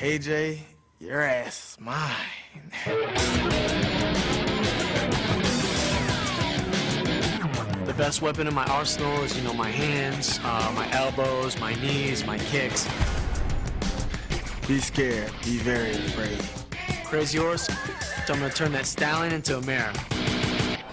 KJ, your ass is mine. The best weapon in my arsenal is, my hands, my elbows, my knees, my kicks. Be scared. Be very afraid. Crazy horse, I'm gonna turn that stallion into a mare.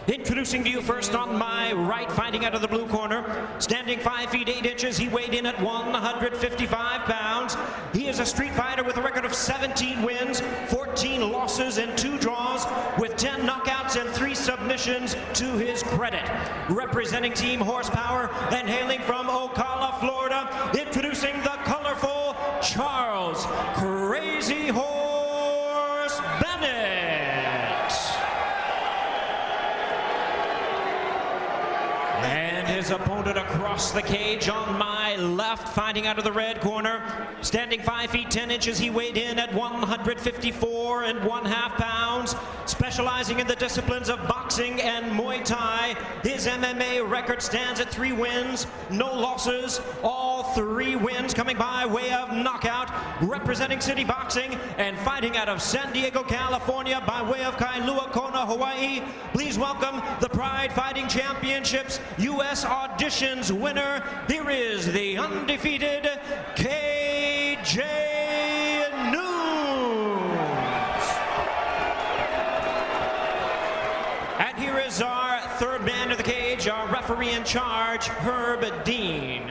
Introducing to you first on my right, fighting out of the blue corner, standing 5 feet 8 inches, he weighed in at 155 pounds. He is a street fighter with a record of 17 wins, 14 losses, and 2 draws, with 10 knockouts and 3 submissions to his credit. Representing Team Horsepower and hailing from Ocala, Florida, introducing the colorful Charles Crazy Horse Bennett. And his opponent across the cage on my left, fighting out of the red corner, standing 5 feet 10 inches, he weighed in at 154 1/2 pounds, specializing in the disciplines of boxing and Muay Thai. His MMA record stands at 3 wins, no losses, all 3 wins coming by way of knockout. Representing City Boxing and fighting out of San Diego, California by way of Kailua Kona, Hawaii, please welcome the Pride Fighting Championships U.S. Auditions winner. Here is the undefeated KJ Nunes. And here is our third man to the cage, our referee in charge, Herb Dean.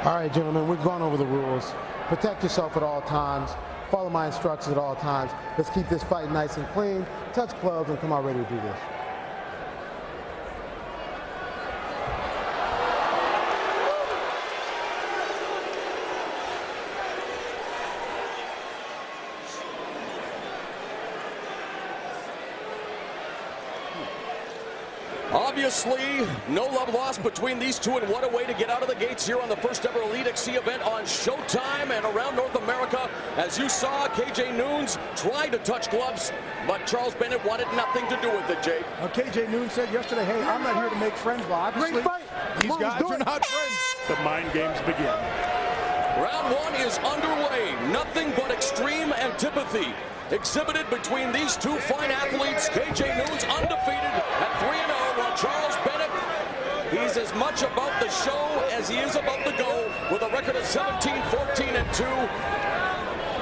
All right, gentlemen, we've gone over the rules. Protect yourself at all times. Follow my instructions at all times. Let's keep this fight nice and clean. Touch gloves and come out ready to do this. Obviously, no love lost between these two, and what a way to get out of the gates here on the first ever Elite XC event on Showtime and around North America. As you saw, KJ Nunes tried to touch gloves, but Charles Bennett wanted nothing to do with it, Jake. KJ Nunes said yesterday, hey, I'm not here to make friends, but obviously these guys are not friends. The mind games begin. Round 1 is underway. Nothing but extreme antipathy exhibited between these two fine athletes. KJ Nunes undefeated at 3-0, while Charles Bennett, he's as much about the show as he is about the go, with a record of 17, 14, and 2.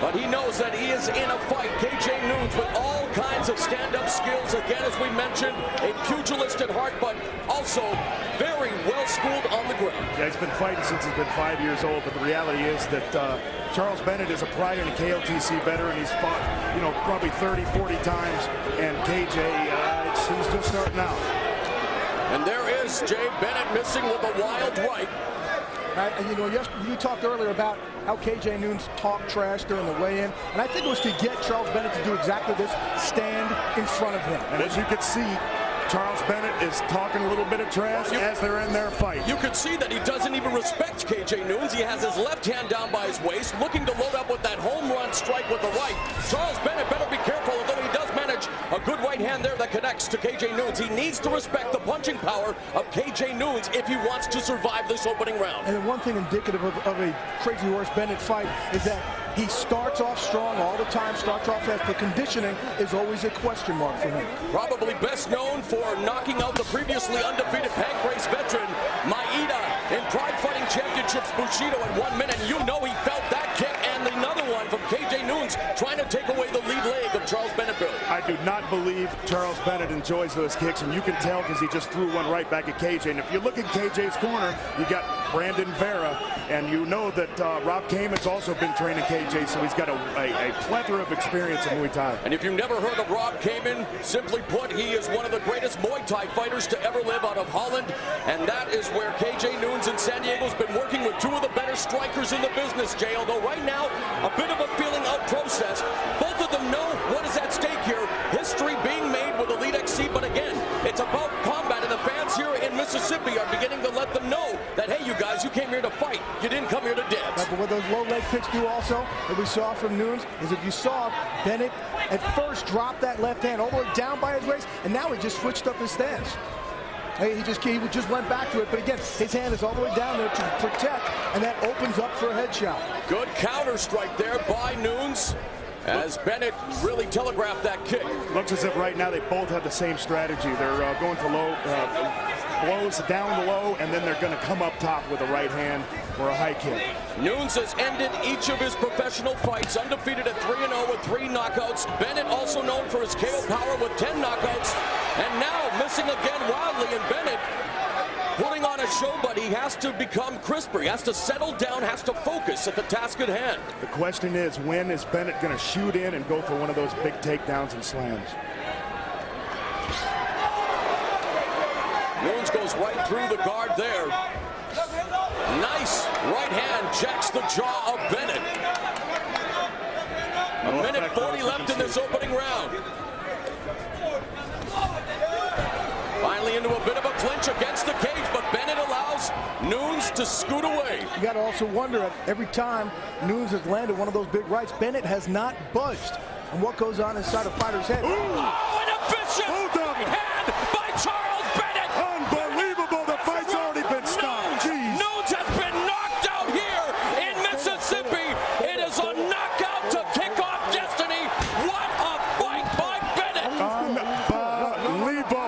But he knows that he is in a fight. KJ Nunes with all kinds of stand-up skills. Again, as we mentioned, a pugilist at heart, but also very well-schooled on the ground. Yeah, he's been fighting since he's been 5 years old, but the reality is that Charles Bennett is a prior and KOTC veteran. He's fought, probably 30, 40 times, and KJ, he's just starting out. And there is Jay Bennett missing with a wild right. And you talked earlier about how KJ Nunes talked trash during the weigh-in, and I think it was to get Charles Bennett to do exactly this, stand in front of him. And as you can see, Charles Bennett is talking a little bit of trash as they're in their fight. You can see that he doesn't even respect KJ Nunes. He has his left hand down by his waist, looking to load up with that home run strike with the right. Charles Bennett better be careful, although he does manage a good right hand there that connects to KJ Nunes. He needs to respect the punching power of KJ Nunes if he wants to survive this opening round. And one thing indicative of a Crazy Horse Bennett fight is that he starts off strong all the time, starts off fast. The conditioning is always a question mark for him. Probably best known for knocking out the previously undefeated Pancrase veteran, Maeda, in Pride Fighting Championships Bushido in 1 minute. You know he felt that kick, and another one from KJ Nunes trying to take away the lead leg of Charles Bennett. I do not believe Charles Bennett enjoys those kicks, and you can tell because he just threw one right back at KJ. And if you look at KJ's corner, you got Brandon Vera, and you know that Rob Kamen's also been training KJ, so he's got a plethora of experience in Muay Thai. And if you've never heard of Rob Kamen, simply put, he is one of the greatest Muay Thai fighters to ever live out of Holland, and that is where KJ Nunes in San Diego's been working with 2 of the better strikers in the business, Jay. Although right now, a bit of a feeling out process. Both of them know what is at stake here. History being made with Elite XC, but again, it's about combat, and the fans here in Mississippi are beginning to let them know that, hey, you guys, you came here to fight. You didn't come here to dance. But what those low leg kicks do also, that we saw from Nunes, is if you saw Bennett at first drop that left hand all the way down by his waist, and now he just switched up his stance. He just went back to it, but again, his hand is all the way down there to protect, and that opens up for a headshot. Good counter strike there by Nunes, as Bennett really telegraphed that kick. Looks as if right now they both have the same strategy. They're going for low blows down low, and then they're going to come up top with a right hand or a high kick. Nunes has ended each of his professional fights, undefeated at 3-0 with 3 knockouts. Bennett, also known for his KO power with 10 knockouts, and now missing again wildly. And Bennett putting on a show, but he has to become crisper. He has to settle down, has to focus at the task at hand. The question is, when is Bennett going to shoot in and go for one of those big takedowns and slams? Nunes goes right through the guard there. Nice right hand jacks the jaw of Bennett. A minute 40 left in this opening round. Finally into a bit of a clinch against the cage, but Bennett allows Nunes to scoot away. You got to also wonder, at every time Nunes has landed one of those big rights, Bennett has not budged on what goes on inside a fighter's head. Ooh. Oh, an vicious right hand by Charles Bennett. Unbelievable, the fight's already been stopped. Nunes has been knocked out here in Mississippi. It is a knockout to kick off destiny. What a fight by Bennett. Unbelievable.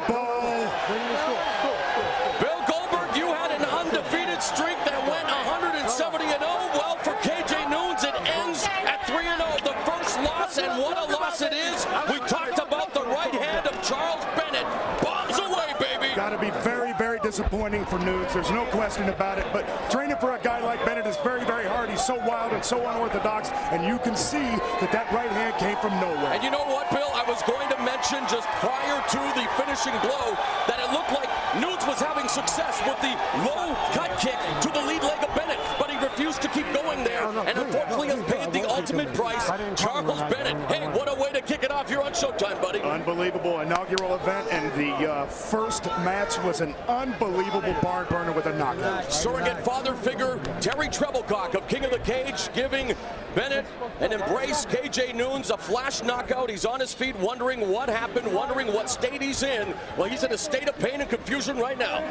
Bill Goldberg, you had an undefeated streak that went 170-0. Well, for KJ Nunes, it ends at 3-0. The first loss, and what a loss it is. We talked about the right hand of Charles Bennett. Bombs away, baby. Got to be very, very disappointing for Nunes. There's no question about it. But training for a guy like Bennett is very, very hard. He's so wild and so unorthodox, and you can see that that right hand came from nowhere. And you know what, Bill? I was going to mention just prior to the finishing blow that it looked like Nunes was having success with the low cut kick to the lead leg of Bennett, but he refused to keep going there, and unfortunately has paid the ultimate price. Charles Bennett, hey, what a way to kick it off here on Showtime, buddy. Unbelievable inaugural event, and the first match was an unbelievable barn burner with a knockout. Surrogate father figure Terry Treblecock of King of the Cage giving Bennett an embrace. KJ Nunes, a flash knockout. He's on his feet wondering what happened, wondering what state he's in. Well, he's in a state of pain and confusion right now.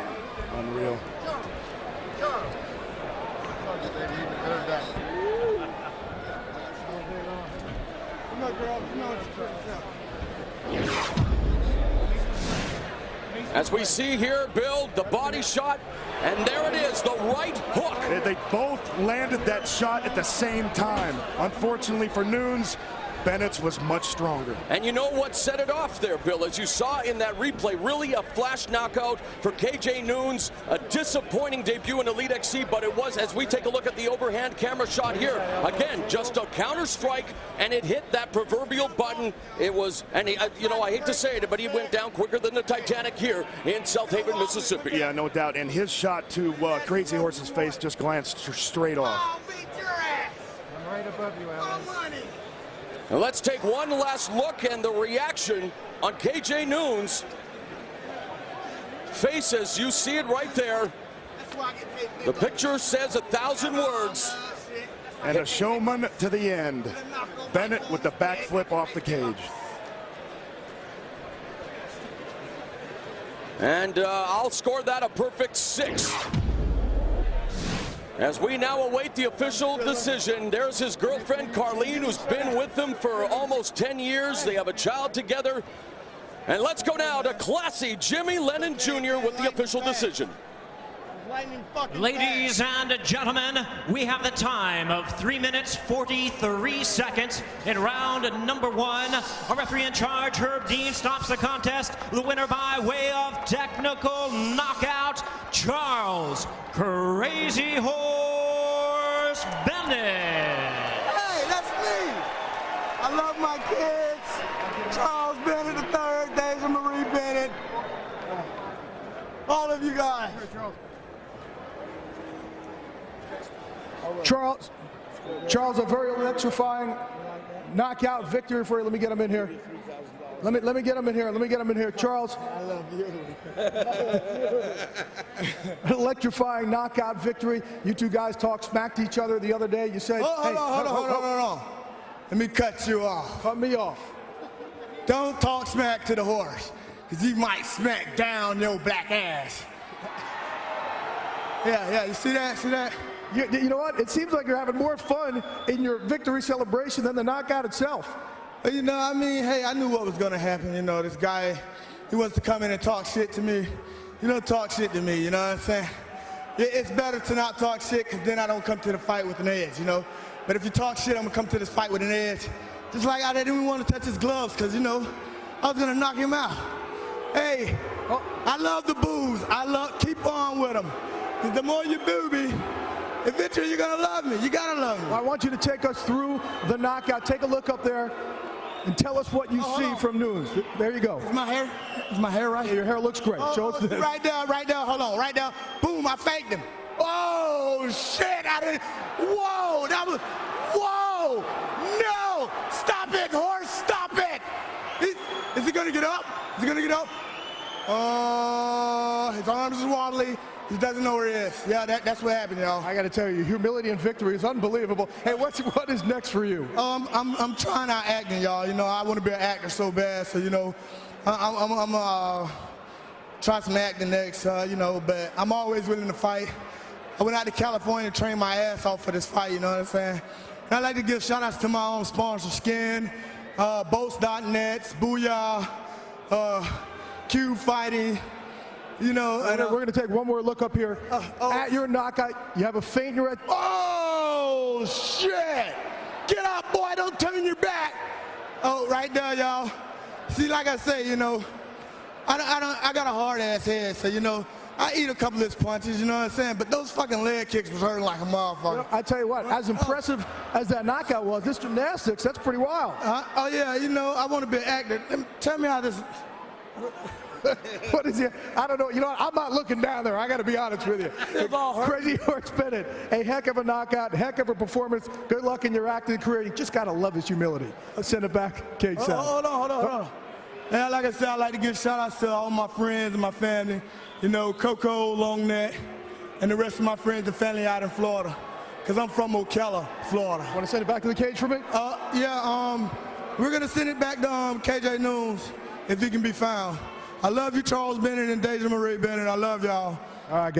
Unreal. As we see here, Bill, the body shot, and there it is, the right hook. They both landed that shot at the same time. Unfortunately for Nunes, Bennett's was much stronger. And you know what set it off there, Bill? As you saw in that replay, really a flash knockout for KJ Nunes. A disappointing debut in Elite XC, but it was, as we take a look at the overhand camera shot here, again, just a counter strike, and it hit that proverbial button. It was, and he, you know, I hate to say it, but he went down quicker than the Titanic here in South Haven, Mississippi. Yeah, no doubt. And his shot to Krazy Horse's face just glanced straight off. I'll beat your ass. I'm right above you, Alan. No money. And let's take one last look and the reaction on KJ Nunes' face, as you see it right there. That's why I get paid big The bucks. picture says 1,000 words. And a showman to the end. Bennett with the backflip off the cage. And I'll score that a perfect 6. As we now await the official decision, there's his girlfriend, Carlene, who's been with him for almost 10 years. They have a child together. And let's go now to classy Jimmy Lennon Jr. with the official decision. Ladies and gentlemen, we have the time of 3 minutes 43 seconds in round number 1. Our referee in charge, Herb Dean, stops the contest. The winner by way of technical knockout, Charles Crazy Horse Bennett. Hey, that's me. I love my kids. Charles Bennett III, Deja Marie Bennett. All of you guys. Charles, a very electrifying knockout victory for you. Let me get him in here. Let me get him in here. Let me get him in here. Charles. I love you. Electrifying knockout victory. You two guys talked smack to each other the other day. You said, Hold on. Let me cut you off. Cut me off. Don't talk smack to the horse. because he might smack down your black ass. Yeah, you see that? See that? You know what? It seems like you're having more fun in your victory celebration than the knockout itself. You know, I mean, hey, I knew what was going to happen. You know, this guy, he wants to come in and talk shit to me. You know, talk shit to me, you know what I'm saying? It's better to not talk shit, because then I don't come to the fight with an edge, you know? But if you talk shit, I'm going to come to this fight with an edge. Just like I didn't even want to touch his gloves, because, you know, I was going to knock him out. Hey, I love the boos. Keep on with them. Because the more you boo me, eventually you're going to love me. You got to love me. Well, I want you to take us through the knockout. Take a look up there and tell us what you see from Nunes. There you go. Is my hair? Is my hair right? Yeah, your hair looks great. Show us this. Right there, hold on, right there. Boom, I faked him. Oh, shit, I didn't. Whoa, that was, whoa, no, stop it, horse, stop it. Is he gonna get up? Is he gonna get up? His arms is wobbly. He doesn't know where he is. Yeah, that's what happened, y'all. I got to tell you, humility and victory is unbelievable. Hey, what is next for you? I'm trying out acting, y'all. You know, I want to be an actor so bad. So, you know, I'm try some acting next, you know, but I'm always willing to fight. I went out to California to train my ass off for this fight, you know what I'm saying? And I'd like to give shout outs to my own sponsor, Skin, Boats.net, Booyah, Q Fighting. You know, we're going to take one more look up here. At your knockout, you have a feint in your head. Oh, shit! Get up, boy, don't turn your back. Oh, right there, y'all. See, like I say, you know, I got a hard-ass head, so, you know, I eat a couple of his punches, you know what I'm saying? But those fucking leg kicks was hurting like a motherfucker. You know, I tell you what, as impressive as that knockout was, this gymnastics, that's pretty wild. Oh, yeah, you know, I want to be an actor. Tell me how this... What is it? I don't know. You know what? I'm not looking down there. I got to be honest with you. Krazy Horse Bennett, a heck of a knockout, heck of a performance. Good luck in your acting career. You just got to love his humility. Let's send it back, Cage Sound. Hold on. And like I said, I like to give shout-outs to all my friends and my family. You know, Coco, Longneck, and the rest of my friends and family out in Florida. Because I'm from Ocala, Florida. Want to send it back to the cage for me? We're going to send it back to KJ Nunes, if he can be found. I love you, Charles Bennett and Deja Marie Bennett. I love y'all. All right, guys.